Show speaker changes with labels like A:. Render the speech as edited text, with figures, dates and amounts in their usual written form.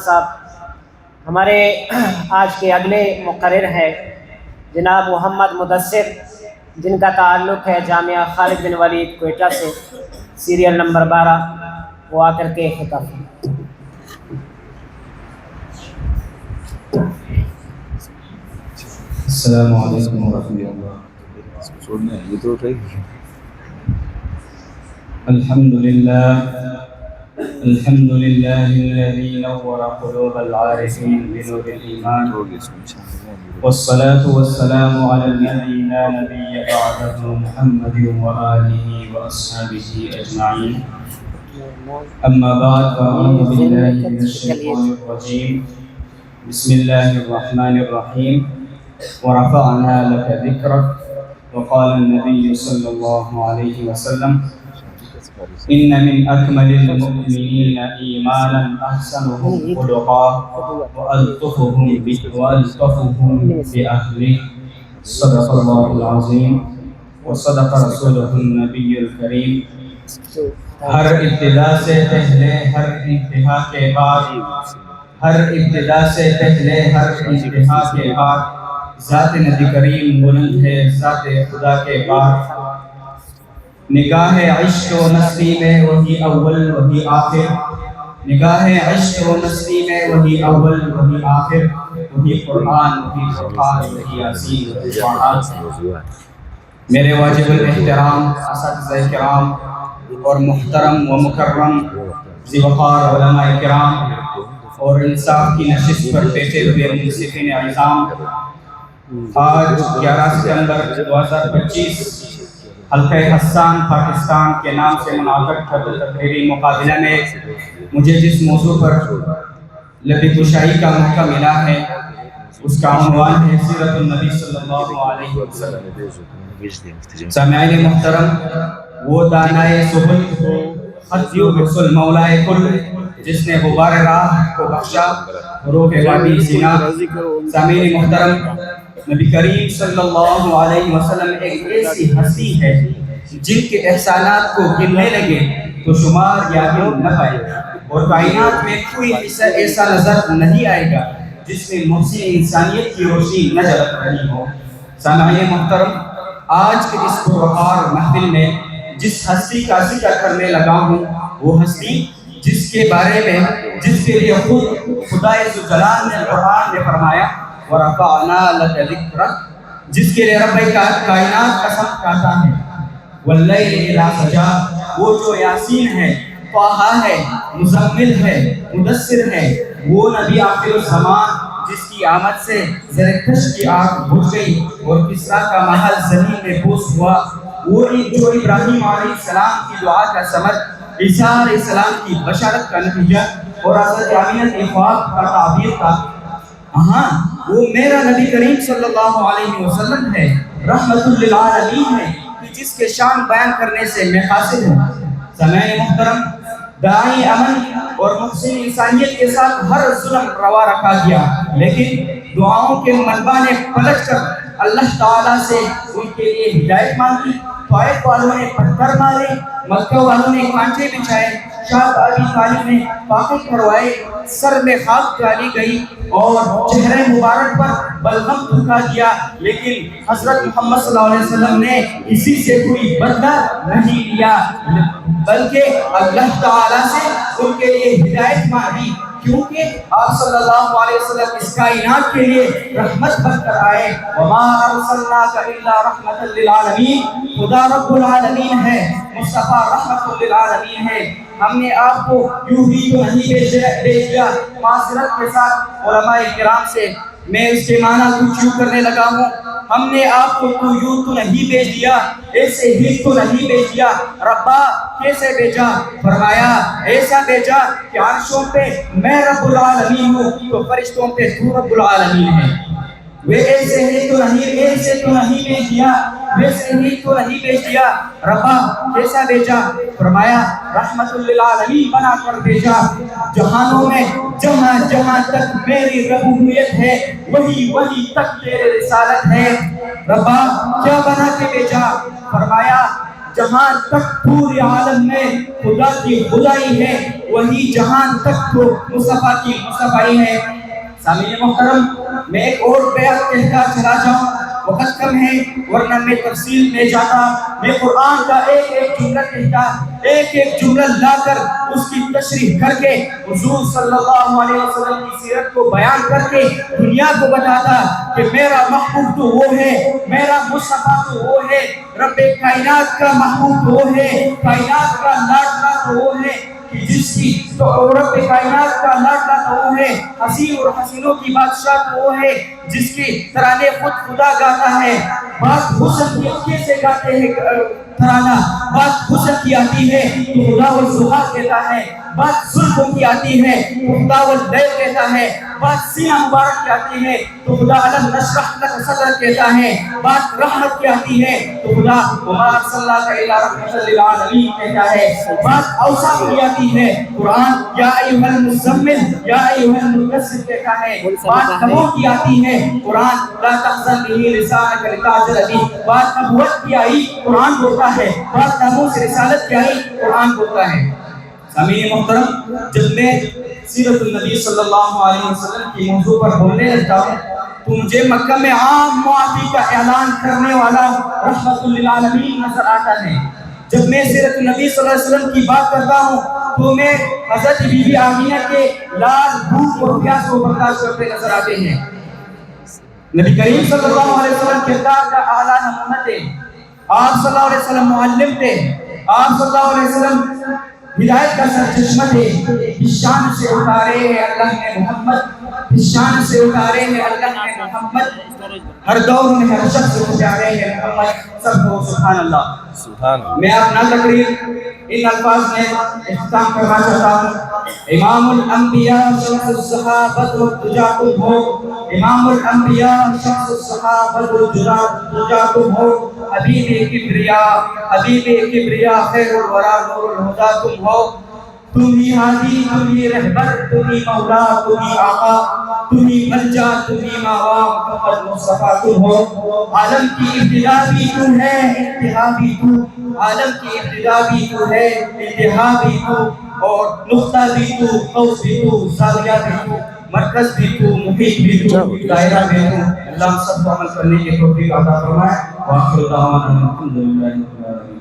A: صاحب ہمارے آج کے اگلے مقرر ہے جناب محمد مدثر، جن کا تعلق ہے جامعہ خالد بن ولید کوئٹہ سے، سیریل نمبر 12۔ وہ آ کر کے خطاب۔
B: السلام علیکم ورحمۃ اللہ۔ الحمد لله الذي نور قلوب العارفين بنور الإيمان، والصلاة والسلام على الذي لا نبي بعده محمد وآله وأصحابه أجمعين، أما بعد فأعوذ بالله من الشيطان الرجيم، بسم الله الرحمن الرحيم، ورفعنا لك ذكرك، وقال النبي صلى الله عليه وسلم: إن من أكمل المؤمنين إيمانا أحسنهم خلقا وألطفهم بأهله، صدق الله العظيم وصدق رسوله النبي الكريم۔ ہر ابتدا سے پہلے ہر انتہا کے بعد، ہر ابتدا سے پہلے ہر انتہا کے بعد، ذات نبی کریم بلند ہے ذات خدا کے بعد۔ نگاہ عشق و مستی میں وہی اول وہی آخر، نگاہ عشق و مستی میں وہی اول وہی آخر، وہی قرآن وہی فرقان وہی یاسین وہی طٰہٰ۔ میرے واجب الاحترام اساتذہ کرام اور محترم و مکرم ذی وقار علماء کرام اور انصاف کی نشست پر بیٹھے ہوئے منصفین اعظام، آج 11 ستمبر 2025 حلقہ حسان پاکستان کے نام سے منعقد کردہ تقریری مقابلہ میں مجھے جس موضوع پر لب گشائی کا موقع ملا ہے اس کا عنوان ہے سیرت النبی صلی اللہ علیہ وسلم۔ سامعین محترم، وہ دانائے سبل خطیو بخصل مولائے کل، جس نے غبار راہ کو بخشا روح وادی سینا۔ سامعین محترم، نبی کریم صلی اللہ علیہ وسلم ایک ایسی ہستی ہے جن کے احسانات کو گننے لگے تو شمار یا گن نہ پائے، اور کائنات میں کوئی ایسا نظر نہیں آئے گا جس میں محسن انسانیت کی روشنی نہ جھلک رہی ہو۔ سامعین محترم، آج کے اس پروقار محفل میں جس ہستی کا ذکر کرنے لگا ہوں وہ ہستی جس کے بارے میں جس کے لیے خود خدائے ذوالجلال نے قرآن میں فرمایا وَرَفَعْنَا لَكَ ذِكْرَكَ، جس کے لیے رب کائنات قسم کھاتا ہے وَاللَّيْلِ إِذَا سَجَىٰ، وہ جو یاسین ہے، طٰہٰ ہے، مزمل ہے، مدثر ہے، وہ نبی آخر الزمان جس کی آمد سے زرکش کی آگ بجھ گئی اور کسریٰ کا محل زمین میں بوس ہوا، وہ جو ابراہیم علیہ السلام کی دعا کا ثمر، عیسیٰ علیہ السلام کی بشارت کا نتیجہ اور حضرت آمینہ کے خواب کا تعبیر تھا۔ ہاں، وہ میرا نبی کریم صلی اللہ علیہ وسلم ہے، رحمت للعالمین ہے کہ جس کے شان بیان کرنے سے میں حاصل ہوں۔ سامعین محترم، داعی امن اور محسن انسانیت کے ساتھ ہر ظلم روا رکھا گیا، لیکن دعاؤں کے منبع نے پلٹ کر اللہ تعالیٰ سے ان کے لیے ہدایت مانگی۔ طائف والوں نے پتھر مارے، مکہ والوں نے کانٹے بچھائے، شاہ ابی طالب نے فاقے کروائے، سر میں خاک ڈالی گئی اور چہرے مبارک پر بلغم تھوکا دیا، لیکن حضرت محمد صلی اللہ علیہ وسلم نے اسی سے کوئی بدلہ نہیں لیا، بلکہ اللہ تعالیٰ سے ان کے لیے ہدایت مانگی، کیونکہ آپ صلی اللہ علیہ وسلم اس کائنات کے لیے رحمت بن کر آئے۔ وَمَا أَرْسَلْنَاكَ إِلَّا رَحْمَةً لِّلْعَالَمِينَ، خدا رب العالمین ہے، مصطفیٰ رحمت للعالمین ہے۔ ہم نے آپ کو یوں ہی تو نہیں بھیج دیا۔ معذرت کے ساتھ علماء کرام سے میں اس کے معنی کچھ یوں کرنے لگا ہوں، ہم نے آپ کو تو یوں تو نہیں بھیج دیا، ایسے ہی تو نہیں بھیج دیا۔ ربا کیسے بھیجا؟ فرمایا ایسا بھیجا کہ عرشوں پہ میں رب العالمین ہوں تو فرشتوں پہ تو رب العالمین ہے۔ وہ ایسے ہی تو نہیں بھیج دیا، ویسے ہی تو نہیں بھیج دیا۔ ربا کیسا بھیجا؟ فرمایا رحمت للعالمین بنا کر بھیجا۔ جہانوں میں جہاں جہاں تک میری ربوبیت ہے وہی تک تیرے رسالت ہے۔ ربا کیا بنا کے بھیجا؟ فرمایا جہاں تک پورے عالم میں خدا کی خدائی ہے وہی جہاں تک تو مصطفیٰ کی مصطفیٰ ہے۔ سامعین محترم، میں ایک اور بیعت کہتا چلا جاؤں، وقت کم ہے ورنہ میں تفصیل میں جاتا، میں قرآن کا ایک ایک جملہ کہتا، ایک ایک جملہ لا کر اس کی تشریح کر کے حضور صلی اللہ علیہ وسلم کی سیرت کو بیان کر کے دنیا کو بتاتا کہ میرا محبوب تو وہ ہے، میرا مصطفیٰ تو وہ ہے، رب کائنات کا محبوب تو وہ ہے، کائنات کا لاڈلا تو وہ ہے، جس کی تو رب کائنات کا لاڈلا تو وہ ہے، حسین اور حسینوں کی بادشاہ تو وہ ہے، جس کی ترانے خود خدا گاتا ہے۔ بات حسن کی اکھے سے گاتے ہیں ترانہ، بات حسن کی آتی ہے تو خدا والزہار کہتا ہے، بات زلفوں کی آتی ہے تو خدا واللیل کہتا ہے، بات سینہ مبارک کی آتی ہے تو خدا علم نشرح لک صدرک کہتا ہے، بات رحمت کی آتی ہے تو خدا وما ارسلناک الا رحمۃ للعالمین کہتا ہے، بات اوصاف کی آتی ہے قرآن یا ایھا المزمل یا ایھا المدثر کہتا ہے، بات کموں کی آتی ہے قرآن لا تحزن بہ لسانک لتعجل بہ، بات نبوت کی آئی قرآن بولتا ہے، بات ناموس رسالت کی آئی قرآن بولتا ہے۔ سامعین محترم، جب میں سیرت النبی صلی اللہ علیہ وسلم کی موضوع پر بولنے لگتا ہوں تو مجھے مکہ میں عام معافی کا اعلان کرنے والا رحمت للعالمین نظر آتا ہے۔ جب میں سیرت النبی صلی اللہ علیہ وسلم کی بات کرتا ہوں تو میں حضرت بی بی آمینہ کے لال بھوک اور پیاس کو برداشت کرتے نظر آتے ہیں۔ نبی کریم صلی اللہ علیہ وسلم کردار کا اعلیٰ نمونہ تھے، آپ صلی اللہ علیہ وسلم معلم تھے، آپ صلی اللہ علیہ وسلم ہدایت کا سرچشمہ تھے، شان سے اتارے ہیں اللہ نے محمد، شان سے اتارے ہیں اللہ نے محمد، ہر دور میں ہر شخص کو پیارے ہیں محمد، سب کو سبحان اللہ۔ میں اپنا تقریر ان الفاظ میں اختتام کرنا چاہتا ہوں۔ امام الانبیاء شمس الصحابۃ والدجا تم ہو، امام الانبیاء شمس الصحابۃ والدجا تم ہو، حبیب کبریا خیر الورا نور الہدیٰ تم ہو، تم ہی ہادی، تم ہی رہبر، تم ہی مولا، تم ہی آقا، تم ہی ملجا، تم ہی ماوا، محمد مصطفیٰ تم ہو۔ عالم کی ابتدا بھی تو ہے، انتہا بھی تو، عالم کی ابتدا بھی تو ہے، انتہا بھی تو، اور نقطہ بھی تو، قوس بھی تو، زاویہ بھی تو، مرکز بھی تو، محیط بھی تو، دائرہ بھی تو۔ اللہ ہم سب کو عمل کرنے کی توفیق عطا فرمائے۔ وآخر دعوانا الحمدللہ رب العالمین۔